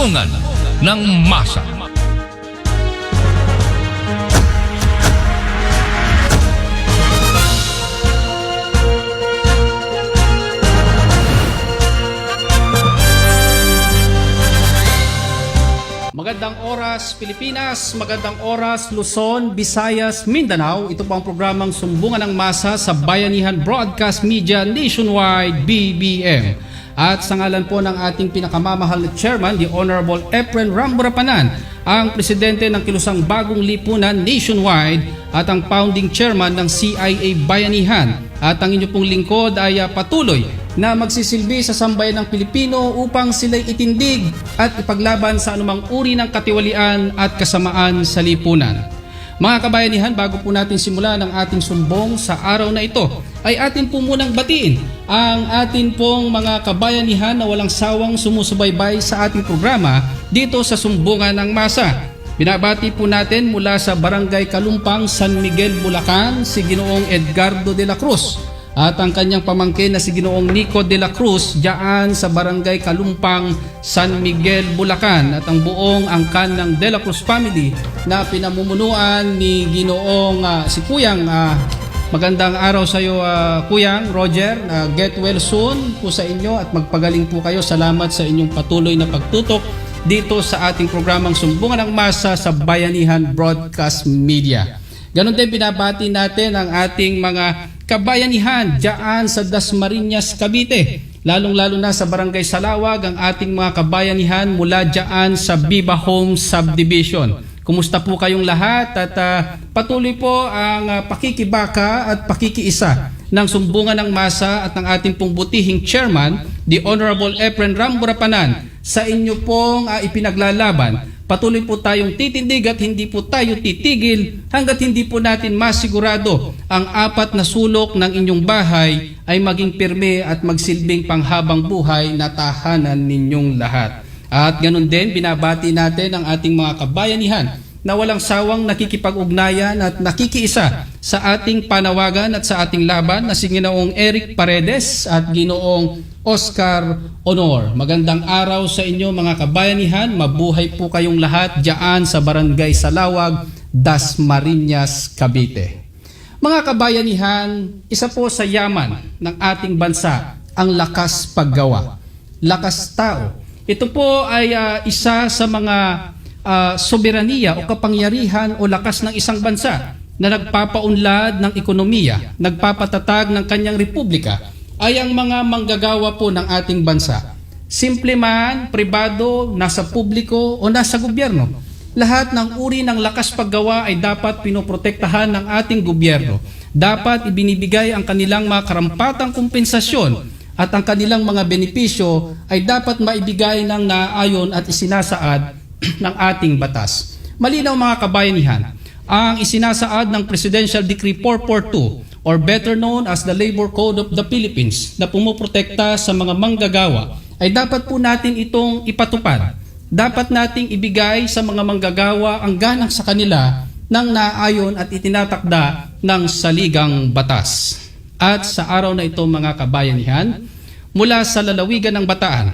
Sumbungan ng Masa. Magandang oras Pilipinas, magandang oras Luzon, Visayas, Mindanao. Ito po ang programang Sumbungan ng Masa sa Bayanihan Broadcast Media Nationwide, BBM. At sa ngalan po ng ating pinakamamahal na chairman, the Honorable Efren Ramburapanan, ang presidente ng Kilusang Bagong Lipunan Nationwide at ang founding chairman ng CIA Bayanihan. At ang inyo pong lingkod ay patuloy na magsisilbi sa sambayan ng Pilipino upang sila'y itindig at ipaglaban sa anumang uri ng katiwalian at kasamaan sa lipunan. Mga kabayanihan, bago po natin simulan ang ating sumbong sa araw na ito, ay atin po munang batiin ang atin pong mga kabayanihan na walang sawang sumusubaybay sa ating programa dito sa Sumbungan ng Masa. Binabati po natin mula sa Barangay Kalumpang, San Miguel, Bulacan, si Ginoong Edgardo de la Cruz at ang kanyang pamangkin na si Ginoong Nico de la Cruz diyan sa Barangay Kalumpang, San Miguel, Bulacan, at ang buong angkan ng de la Cruz family na pinamumunuan ni Ginoong si Kuyang. Magandang araw sa iyo Kuyang Roger, get well soon po sa inyo at magpagaling po kayo. Salamat sa inyong patuloy na pagtutok dito sa ating programang Sumbungan ng Masa sa Bayanihan Broadcast Media. Ganon din binabati natin ang ating mga kabayanihan diyan sa Dasmariñas, Cavite. Lalong-lalo na sa Barangay Salawag ang ating mga kabayanihan mula diyan sa Viva Home Subdivision. Kumusta po kayong lahat at patuloy po ang pakikibaka at pakikiisa ng Sumbungan ng Masa at ng ating pong butihing chairman, the Honorable Efren Ramburapanan, sa inyo pong ipinaglalaban. Patuloy po tayong titindig at hindi po tayo titigil hanggat hindi po natin masigurado ang apat na sulok ng inyong bahay ay maging pirme at magsilbing panghabang buhay na tahanan ninyong lahat. At ganun din, binabati natin ang ating mga kabayanihan na walang sawang nakikipag-ugnayan at nakikiisa sa ating panawagan at sa ating laban na si Ginoong Eric Paredes at Ginoong Oscar Honor. Magandang araw sa inyo mga kabayanihan. Mabuhay po kayong lahat diyan sa Barangay Salawag, Dasmariñas, Cavite. Mga kabayanihan, isa po sa yaman ng ating bansa ang lakas paggawa, lakas tao. Ito po ay isa sa mga soberanya o kapangyarihan o lakas ng isang bansa na nagpapaunlad ng ekonomiya, nagpapatatag ng kanyang republika ay ang mga manggagawa po ng ating bansa. Simple man, pribado, nasa publiko o nasa gobyerno. Lahat ng uri ng lakas paggawa ay dapat pinoprotektahan ng ating gobyerno. Dapat ibinibigay ang kanilang mga karampatang kompensasyon at ang kanilang mga benepisyo ay dapat maibigay ng naayon at isinasaad ng ating batas. Malinaw mga kabayanihan, ang isinasaad ng Presidential Decree 442 or better known as the Labor Code of the Philippines na pumuprotekta sa mga manggagawa ay dapat po natin itong ipatupad. Dapat nating ibigay sa mga manggagawa ang ganang sa kanila ng naayon at itinatakda ng saligang batas. At sa araw na ito mga kabayanihan, mula sa lalawigan ng Bataan,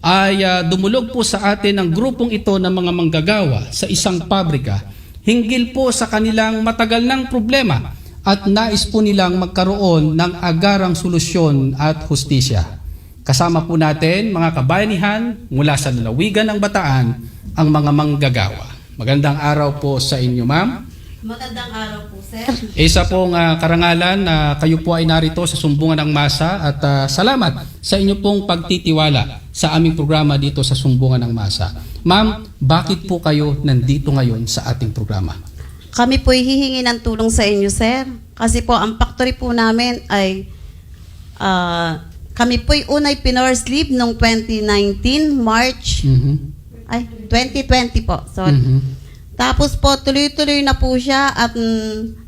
ay dumulog po sa atin ang grupong ito ng mga manggagawa sa isang pabrika hinggil po sa kanilang matagal ng problema at nais po nilang magkaroon ng agarang solusyon at hustisya. Kasama po natin mga kabayanihan mula sa lalawigan ng Bataan ang mga manggagawa. Magandang araw po sa inyo, ma'am. Magandang araw po, sir. Isa pong karangalan na kayo po ay narito sa Sumbungan ng Masa at salamat sa inyo pong pagtitiwala sa aming programa dito sa Sumbungan ng Masa. Ma'am, bakit po kayo nandito ngayon sa ating programa? Kami po hihingi ng tulong sa inyo, sir. Kasi po ang factory po namin ay kami po'y unay pinor's leave noong 2019, March, 2020 po, sorry. Tapos po, tuloy-tuloy na po siya at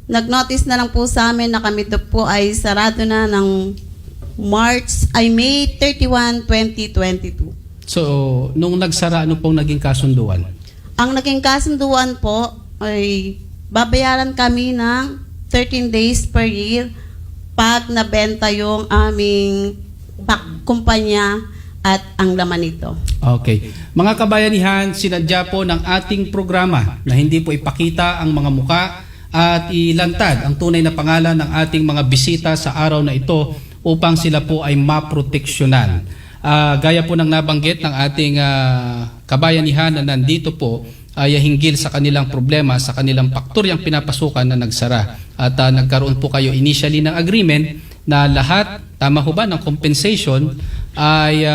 nag-notice na lang po sa amin na kami po ay sarado na ng May 31, 2022. So, nung nagsara, ano pong naging kasunduan? Ang naging kasunduan po ay babayaran kami ng 13 days per year pag nabenta yung aming kumpanya at ang laman nito. Okay. Mga kabayanihan, sinadya po ng ating programa na hindi po ipakita ang mga muka at ilantad ang tunay na pangalan ng ating mga bisita sa araw na ito upang sila po ay maproteksyonan. Gaya po ng nabanggit ng ating kabayanihan na nandito po ay hinggil sa kanilang problema, sa kanilang paktoryang pinapasukan na nagsara. At nagkaroon po kayo initially ng agreement na lahat, tama ho ba, ng compensation ay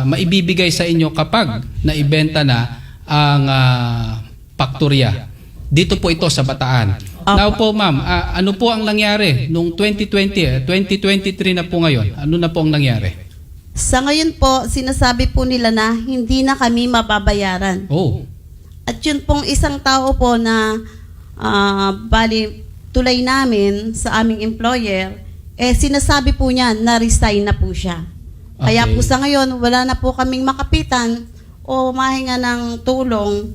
maibibigay sa inyo kapag naibenta na ang paktorya. Dito po ito sa Bataan. Now po ma'am, ano po ang nangyari nung 2020, 2023 na po ngayon? Ano na po ang nangyari? Sa ngayon po, sinasabi po nila na hindi na kami mababayaran. Oh. At yun pong isang tao po na bali tulay namin sa aming employer, sinasabi po niya na resign na po siya. Kaya Okay. po sa ngayon, wala na po kaming makapitan o mahinga ng tulong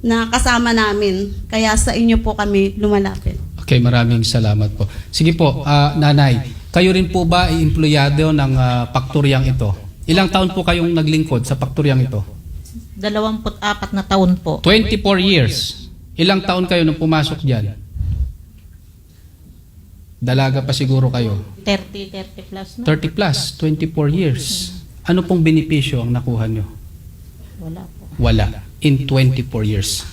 na kasama namin. Kaya sa inyo po kami lumalapit. Okay, maraming salamat po. Sige po, nanay, kayo rin po ba ay empleyado ng paktoryang ito? Ilang taon po kayong naglingkod sa paktoryang ito? 24 na taon po. 24 years. Ilang taon kayo nung pumasok dyan? Dalaga pa siguro kayo. 30 plus na. 30 plus, 24 years. Ano pong benepisyo ang nakuha nyo? Wala po. Wala. In 24 years.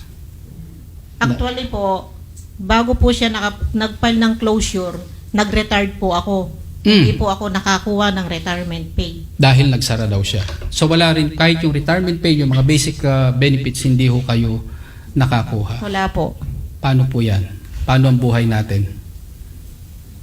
Actually po, bago po siya nag-file ng closure, nag-retired po ako. Hindi po ako nakakuha ng retirement pay. Dahil nagsara daw siya. So wala rin, kahit yung retirement pay, yung mga basic benefits, hindi ho kayo nakakuha. Wala po. Paano po yan? Paano ang buhay natin?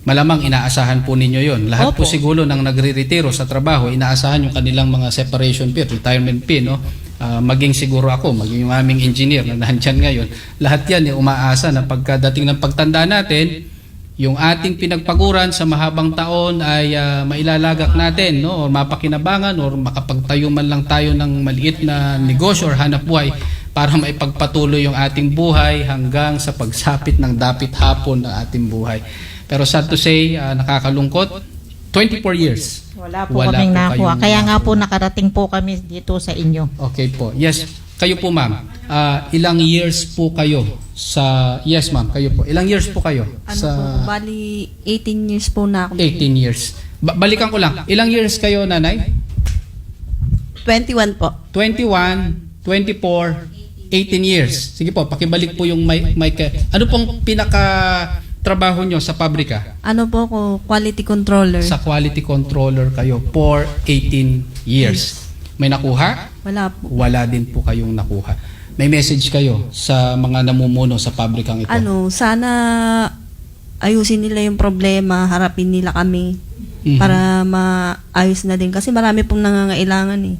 Malamang inaasahan po ninyo yon. Lahat po Opo. siguro nang nagre-retiro sa trabaho, inaasahan yung kanilang mga separation pay, retirement pay, no? Maging siguro ako, maging yung aming engineer na nandyan ngayon. Lahat yan, umaasa na pagkadating ng pagtanda natin, yung ating pinagpaguran sa mahabang taon ay mailalagak natin, no? O mapakinabangan or makapagtayo man lang tayo ng maliit na negosyo or hanap buhay para maipagpatuloy yung ating buhay hanggang sa pagsapit ng dapit hapon ng ating buhay. Pero sad to say, nakakalungkot, 24 years. Wala po kaming nakuha. Kaya nga po nakarating po kami dito sa inyo. Okay po. Yes, kayo po ma'am. Ilang years po kayo sa... Yes ma'am, kayo po. Ilang years po kayo? Bali 18 years po na ako. 18 years. Balikan ko lang. Ilang years kayo, nanay? 21 po. 21, 24, 18 years. Sige po, pakibalik po yung mic. Ano pong pinaka-trabaho nyo sa pabrika? Ano po ako, quality controller. Sa quality controller kayo for 18 years. May nakuha? Wala po. Wala din po kayong nakuha. May message kayo sa mga namumuno sa pabrikang ito? Sana ayusin nila yung problema, harapin nila kami para maayos na din. Kasi marami pong nangangailangan eh.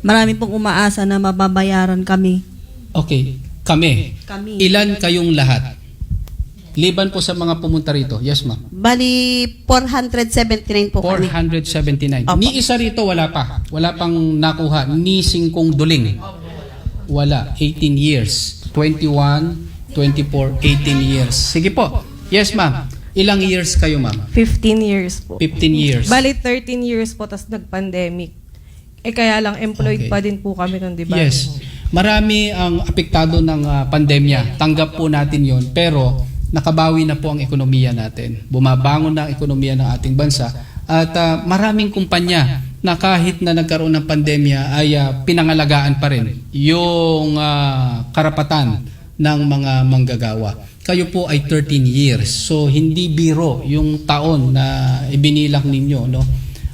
Marami pong umaasa na mababayaran kami. Okay, kami. Ilan kayong lahat? Liban po sa mga pumunta rito. Yes, ma'am. Bali 479 po kami. 479. Opo. Ni isa rito wala pa. Wala pang nakuha. Ni singkong duling. Wala. 18 years. 21, 24, 18 years. Sige po. Yes, ma'am. Ilang years kayo, ma'am? 15 years po. 15 years. Bali 13 years po, tas nag-pandemic. Kaya lang employed Okay. pa din po kami nun, di ba? Yes. Marami ang apektado ng pandemya. Tanggap po natin yon. Pero nakabawi na po ang ekonomiya natin. Bumabangon na ang ekonomiya ng ating bansa. At maraming kumpanya na kahit na nagkaroon ng pandemya ay pinangalagaan pa rin yung karapatan ng mga manggagawa. Kayo po ay 13 years. So hindi biro yung taon na ibinilang ninyo, no?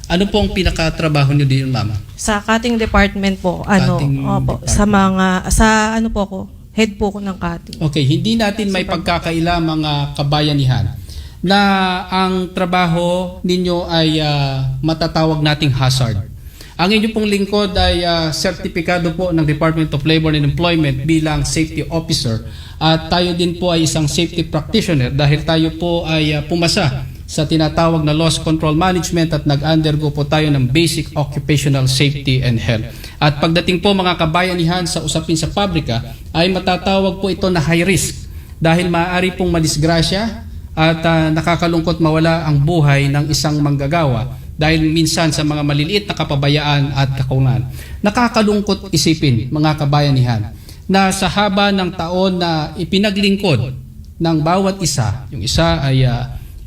Ano po ang pinakatrabaho niyo din, mama? Sa cutting department po, Cutting opo, department. sa ano po ako, head po ko ng cutting. Okay, hindi natin may pagkakaila mga kabayanihan na ang trabaho ninyo ay matatawag nating hazard. Ang inyo pong lingkod ay sertipikado po ng Department of Labor and Employment bilang safety officer at tayo din po ay isang safety practitioner dahil tayo po ay pumasa sa tinatawag na loss control management at nag-undergo po tayo ng basic occupational safety and health. At pagdating po mga kabayanihan sa usapin sa pabrika ay matatawag po ito na high risk dahil maaari pong madisgrasya at nakakalungkot mawala ang buhay ng isang manggagawa dahil minsan sa mga maliliit na kapabayaan at kakulangan. Nakakalungkot isipin, mga kabayanihan, na sa haba ng taon na ipinaglingkod ng bawat isa, yung isa ay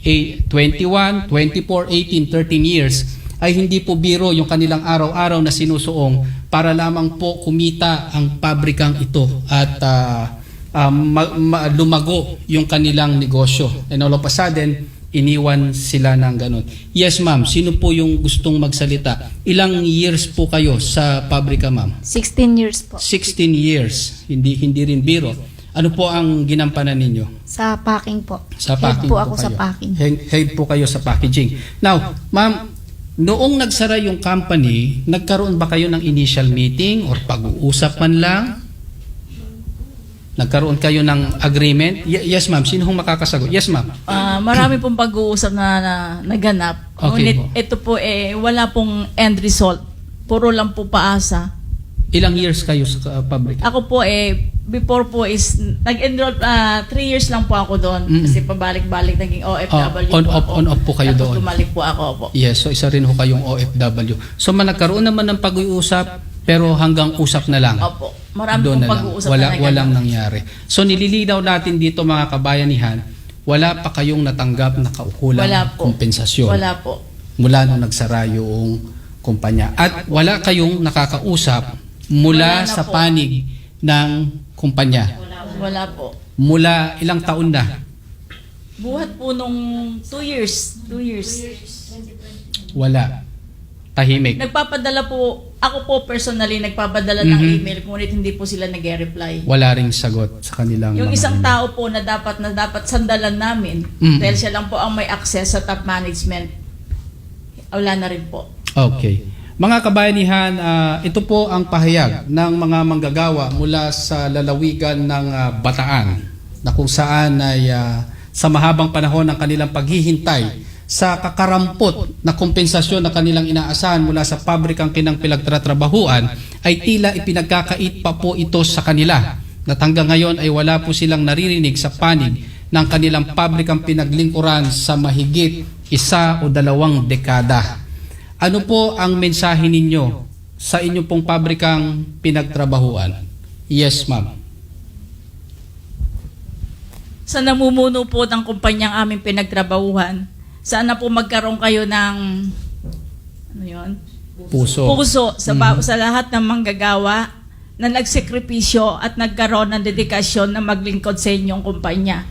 21, 24, 18, 13 years, ay hindi po biro yung kanilang araw-araw na sinusuong para lamang po kumita ang pabrikang ito at lumago yung kanilang negosyo. And all of a sudden, iniwan sila ng ganun. Yes, ma'am. Sino po yung gustong magsalita? Ilang years po kayo sa pabrika, ma'am? 16 years po. 16 years. Hindi rin biro. Ano po ang ginampanan ninyo? Sa packing po. Sa Head packing po ako kayo. sa packing. Head po kayo sa packaging. Now, ma'am, noong nagsara yung company, nagkaroon ba kayo ng initial meeting or pag-uusap man lang? Nagkaroon kayo ng agreement? Yes, ma'am. Sino hong makakasagot? Yes, ma'am. Marami pong pag-uusap na naganap. Okay Ngunit po. ito po wala pong end result. Puro lang po paasa. Ilang years kayo sa pabrika? Ako po before po is nag-enroll 3 years lang po ako doon. Kasi pabalik-balik naging OFW On off po kayo Tapos doon. bumalik po ako po. Yes, so isa rin ho kayong OFW. So nagkaroon naman ng pag-uusap pero hanggang usap na lang. Opo. Marami Doon pong na lang. pag-uusap na naganap. Walang nangyari. So nililinaw natin dito mga kabayanihan, wala pa kayong natanggap na kaukulang Wala po. kompensasyon Wala po. mula nung nagsara yung kumpanya. At wala kayong nakakausap mula Wala na sa po. panig ng kumpanya. Wala po. Mula ilang taon na? Buhat po nung 2 years. 2 years. Wala. Tahimik. Nagpapadala po, ako po personally nagpapadala ng email, ngunit hindi po sila nag-reply. Wala ring sagot sa kanilang Yung mga isang email. tao po na dapat sandalan namin, dahil siya lang po ang may access sa top management, wala na rin po. Okay. Mga kabayanihan, ito po ang pahayag ng mga manggagawa mula sa lalawigan ng Bataan na kung saan ay sa mahabang panahon ng kanilang paghihintay sa kakarampot na kompensasyon na kanilang inaasahan mula sa pabrikang kinang pinagtatrabahuan ay tila ipinagkakait pa po ito sa kanila. At hanggang ngayon ay wala po silang naririnig sa panig ng kanilang pabrikang pinaglingkuran sa mahigit 1 o 2 dekada. Ano po ang mensahe ninyo sa inyong pong pabrikang pinagtrabahuan? Yes, ma'am. Sa namumuno po ng kumpanyang aming pinagtrabahuhan, sana po magkaroon kayo ng Puso. sa lahat ng manggagawa na nagsakripisyo at nagkaroon ng dedikasyon na maglingkod sa inyong kumpanya.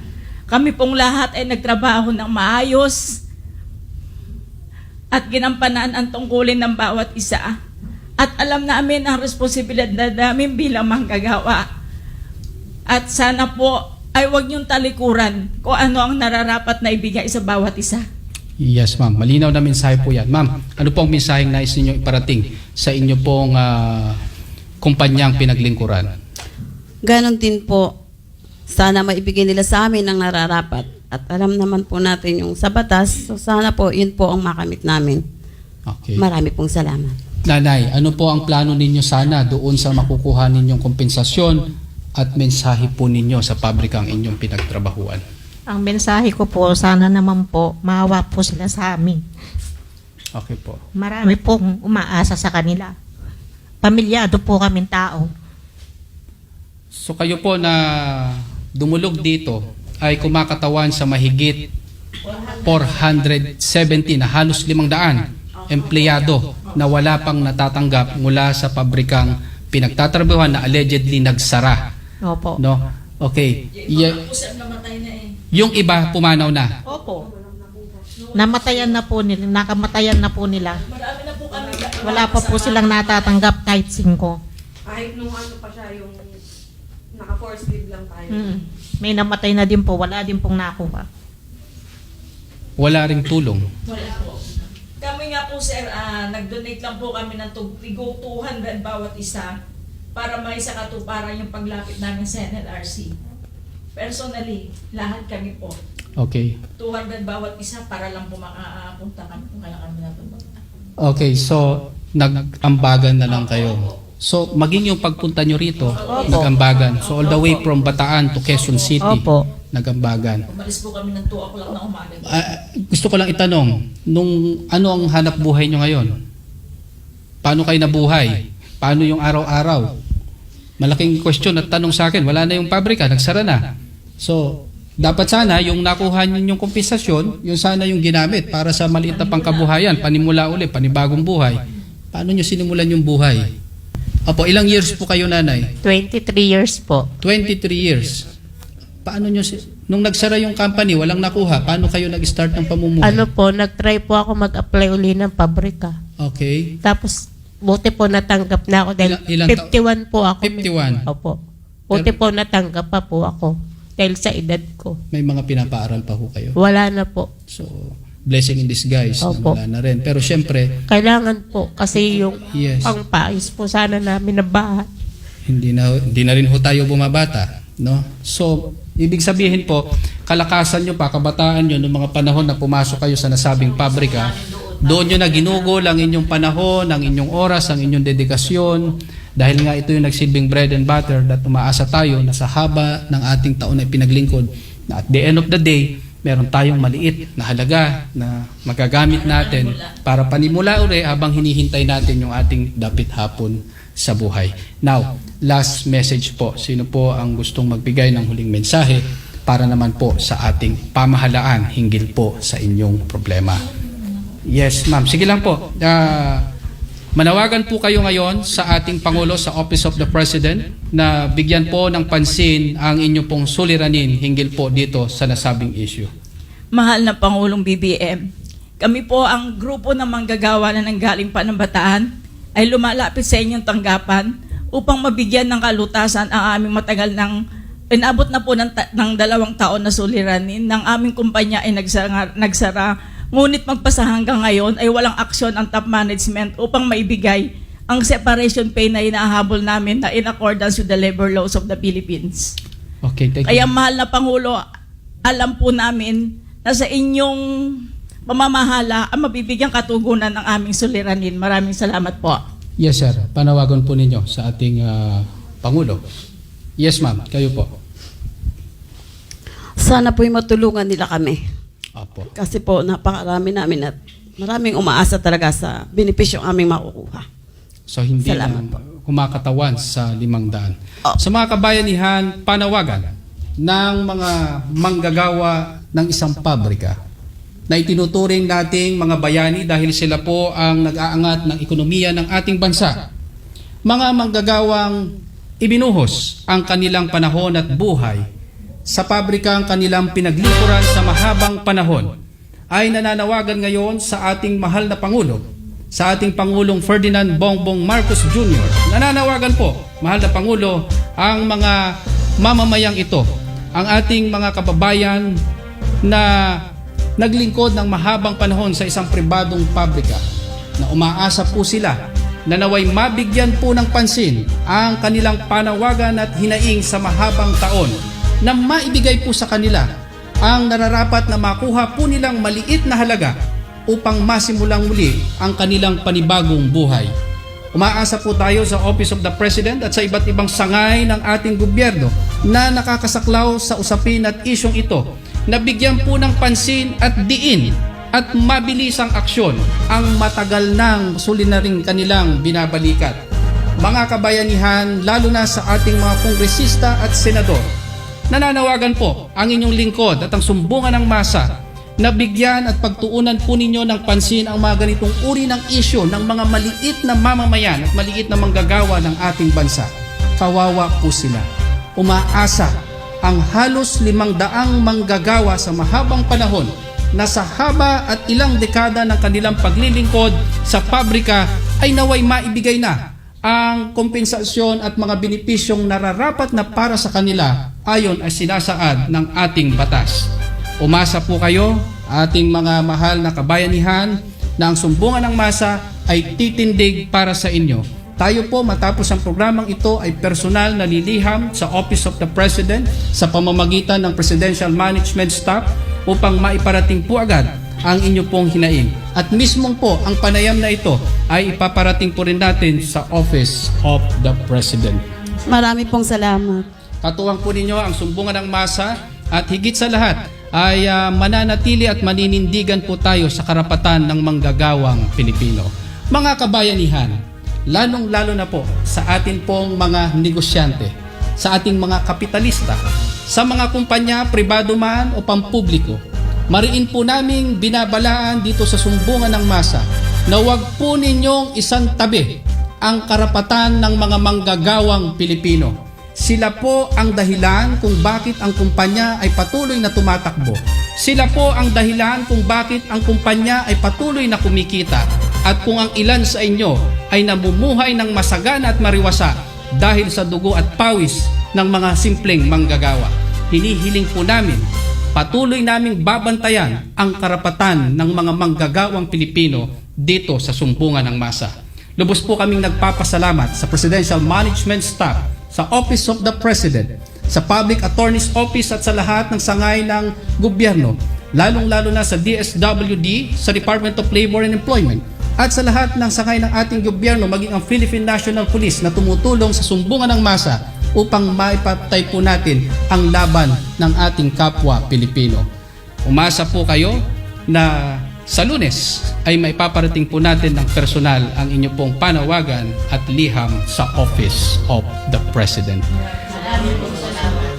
Kami pong lahat ay nagtrabaho ng maayos at ginampanan ang tungkulin ng bawat isa. At alam namin ang responsibilidad namin bilang manggagawa. At sana po ay huwag niyong talikuran kung ano ang nararapat na ibigay sa bawat isa. Yes, ma'am. Malinaw na mensahe po yan. Ma'am, ano pong mensaheng nais ninyo iparating sa inyo pong kumpanyang pinaglingkuran? Ganon din po. Sana maibigay nila sa amin ang nararapat. At alam naman po natin yung sa batas. So sana po, yun po ang makamit namin. Okay. Marami pong salamat. Nanay, ano po ang plano ninyo sana doon sa makukuha ninyong kompensasyon at mensahe po ninyo sa pabrikang inyong pinagtrabahuan? Ang mensahe ko po, sana naman po, maawa po sila sa amin. Okay po. Marami pong umaasa sa kanila. Pamilyado po kaming tao. So kayo po na dumulog dito ay kumakatawan sa mahigit 470 na halos 500 empleyado na wala pang natatanggap mula sa pabrikang pinagtatrabahuan na allegedly nagsara. Opo. No? Okay. Yung iba pumanaw na. Opo. Namatayan na po nila, nakamatayan na po nila. Wala pa po silang natatanggap kahit 5. Kahit nung ano pa siya, yung naka-force leave lang tayo. May namatay na din po, wala din pong nakuha. Wala ring tulong. Wala po. Kami nga po sir, nag-donate lang po kami ng tigo 200 bawat isa para may sa katuparan yung paglapit namin sa NLRC. Personally, lahat kami po. Okay. 200 bawat isa para lang po makapunta kami kung kailan kami natubag. Okay, so nag-ambagan na lang kayo. So maging yung pagpunta nyo rito, nag-ambagan. So all the way from Bataan to Quezon City. Opo. nagambagan. Umalis po kami ng 2 o'clock na umaga. Gusto ko lang itanong, ano ang hanap buhay nyo ngayon? Paano kayo nabuhay? Paano yung araw-araw? Malaking question at tanong sa akin, wala na yung pabrika, nagsara na. So, dapat sana yung nakuha ninyong kompensasyon, yung sana yung ginamit para sa maliit na pangkabuhayan, panimula uli, panibagong buhay. Paano nyo sinimulan yung buhay? Opo, ilang years po kayo, nanay? 23 years po. 23 years. Paano nyo, nung nagsara yung company, walang nakuha, paano kayo nag-start ng pamumuhay? Ano po, nag-try po ako mag-apply uli ng pabrika. Okay. Tapos, buti po natanggap na ako dahil Ilang 51 po ako. 51. Opo. Buti po natanggap pa po ako dahil sa edad ko. May mga pinapaaral pa ho kayo. Wala na po. So, blessing in disguise na Opo. wala na rin. Pero syempre, Kailangan po kasi yung yes, pangpais po sana namin na bahay. hindi na rin ho tayo bumabata, no? So, ibig sabihin po, kalakasan nyo pa, kabataan nyo, noong mga panahon na pumasok kayo sa nasabing pabrika, doon nyo na ginugol ang inyong panahon, ang inyong oras, ang inyong dedikasyon, dahil nga ito yung nagsilbing bread and butter at umaasa tayo na sa haba ng ating taon na pinaglingkod, na at the end of the day, meron tayong maliit na halaga na magagamit natin para panimula uli habang hinihintay natin yung ating dapit hapon sa buhay. Now, last message po. Sino po ang gustong magbigay ng huling mensahe para naman po sa ating pamahalaan hinggil po sa inyong problema? Yes, ma'am. Sige lang po. Manawagan po kayo ngayon sa ating Pangulo sa Office of the President na bigyan po ng pansin ang inyong pong suliranin hinggil po dito sa nasabing issue. Mahal na Pangulong BBM, kami po ang grupo ng manggagawa na nanggaling pa ng Bataan ay lumalapit sa inyong tanggapan upang mabigyan ng kalutasan ang aming matagal ng inabot na po ng 2 taon na suliranin ng aming kumpanya ay nagsara. Ngunit magpasa hanggang ngayon ay walang aksyon ang top management upang maibigay ang separation pay na inahabol namin na in accordance with the labor laws of the Philippines. Okay, thank you. Kaya mahal na Pangulo, alam po namin na sa inyong pamamahala ang mabibigyan katugunan ng aming suliranin. Maraming salamat po. Yes, sir. Panawagan po ninyo sa ating Pangulo. Yes, ma'am. Kayo po. Sana po'y matulungan nila kami. Apo. Kasi po, napakarami namin at maraming umaasa talaga sa benepisyo aming makukuha. So, hindi Salamat na kumakatawan sa 500. Oh. Sa mga kabayanihan, panawagan ng mga manggagawa ng isang pabrika na itinuturing nating mga bayani dahil sila po ang nag-aangat ng ekonomiya ng ating bansa. Mga manggagawang ibinuhos ang kanilang panahon at buhay sa pabrika ang kanilang pinaglikuran sa mahabang panahon ay nananawagan ngayon sa ating mahal na Pangulo, sa ating Pangulong Ferdinand Bongbong Marcos Jr. Nananawagan po, mahal na Pangulo, ang mga mamamayang ito, ang ating mga kababayan na naglingkod ng mahabang panahon sa isang pribadong pabrika na umaasa po sila na naway mabigyan po ng pansin ang kanilang panawagan at hinaing sa mahabang taon na maibigay po sa kanila ang nararapat na makuha po nilang maliit na halaga upang masimulang muli ang kanilang panibagong buhay. Umaasa po tayo sa Office of the President at sa iba't ibang sangay ng ating gobyerno na nakakasaklaw sa usapin at isyong ito na bigyan po ng pansin at diin at mabilisang aksyon ang matagal nang suliraning kanilang binabalikat. Mga kabayanihan, lalo na sa ating mga kongresista at senador, nananawagan po ang inyong lingkod at ang sumbungan ng masa na bigyan at pagtuunan po ninyo ng pansin ang mga ganitong uri ng isyo ng mga maliit na mamamayan at maliit na manggagawa ng ating bansa. Kawawa po sila. Umaasa ang halos 500 manggagawa sa mahabang panahon na sa haba at ilang dekada ng kanilang paglilingkod sa pabrika ay naway maibigay na ang kompensasyon at mga benepisyong nararapat na para sa kanila ayon ay sinasaad ng ating batas. Umasa po kayo, ating mga mahal na kabayanihan, na ang sumbungan ng masa ay titindig para sa inyo. Tayo po matapos ang programang ito ay personal na liliham sa Office of the President sa pamamagitan ng Presidential Management Staff upang maiparating po agad ang inyo pong hinaing. At mismong po ang panayam na ito ay ipaparating po rin natin sa Office of the President. Marami pong salamat. Katuwang po ninyo ang sumbungan ng masa At higit sa lahat ay mananatili at maninindigan po tayo sa karapatan ng manggagawang Pilipino. Mga kabayanihan, lalong-lalo na po sa atin pong mga negosyante, sa ating mga kapitalista, sa mga kumpanya, pribado man o pampubliko, mariin po naming binabalaan dito sa sumbungan ng masa na huwag po ninyong isang tabi ang karapatan ng mga manggagawang Pilipino. Sila po ang dahilan kung bakit ang kumpanya ay patuloy na tumatakbo. Sila po ang dahilan kung bakit ang kumpanya ay patuloy na kumikita at kung ang ilan sa inyo ay namumuhay ng masagana at mariwasa dahil sa dugo at pawis ng mga simpleng manggagawa. Hinihiling po namin, patuloy naming babantayan ang karapatan ng mga manggagawang Pilipino dito sa sumbungan ng masa. Lubos po kaming nagpapasalamat sa Presidential Management Staff, sa Office of the President, sa Public Attorney's Office at sa lahat ng sangay ng gobyerno, lalong-lalo na sa DSWD, sa Department of Labor and Employment, at sa lahat ng sangay ng ating gobyerno, maging ang Philippine National Police na tumutulong sa sumbungan ng masa upang maipatay po natin ang laban ng ating kapwa Pilipino. Umasa po kayo na sa Lunes ay maipaparating po natin ng personal ang inyo pong panawagan at liham sa Office of the President.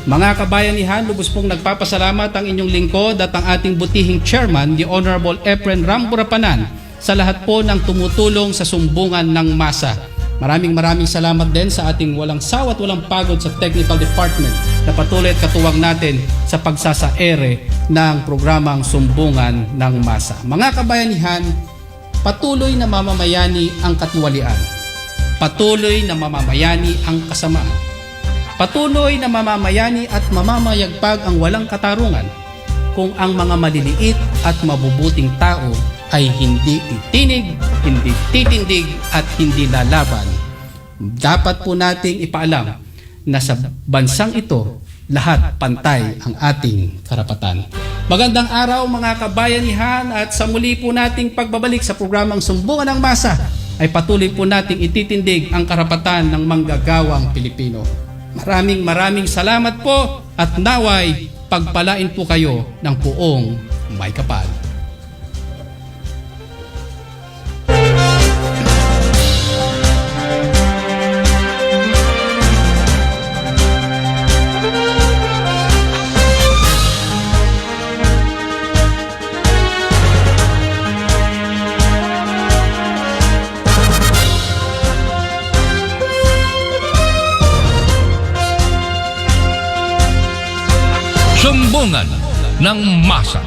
Mga kabayanihan, lubos pong nagpapasalamat ang inyong lingkod at ang ating butihing chairman, the Honorable Efren Ramburapanan, sa lahat po ng tumutulong sa sumbungan ng masa. Maraming salamat din sa ating walang sawa at walang pagod sa technical department na patuloy at katuwang natin sa pagsasaere ng programang Sumbungan ng Masa. Mga kabayanihan, patuloy na mamamayani ang katiwalian. Patuloy na mamamayani ang kasamaan. Patuloy na mamamayani at mamamayagpag ang walang katarungan kung ang mga maliliit at mabubuting tao ay hindi titinig, hindi titindig at hindi lalaban. Dapat po nating ipaalam na sa bansang ito, lahat pantay ang ating karapatan. Magandang araw mga kabayanihan at sa muli po nating pagbabalik sa programang Sumbungan ng Masa ay patuloy po nating ititindig ang karapatan ng manggagawang Pilipino. Maraming salamat po at naway pagpalain po kayo ng puong may kapal. Sumbungan ng Masa.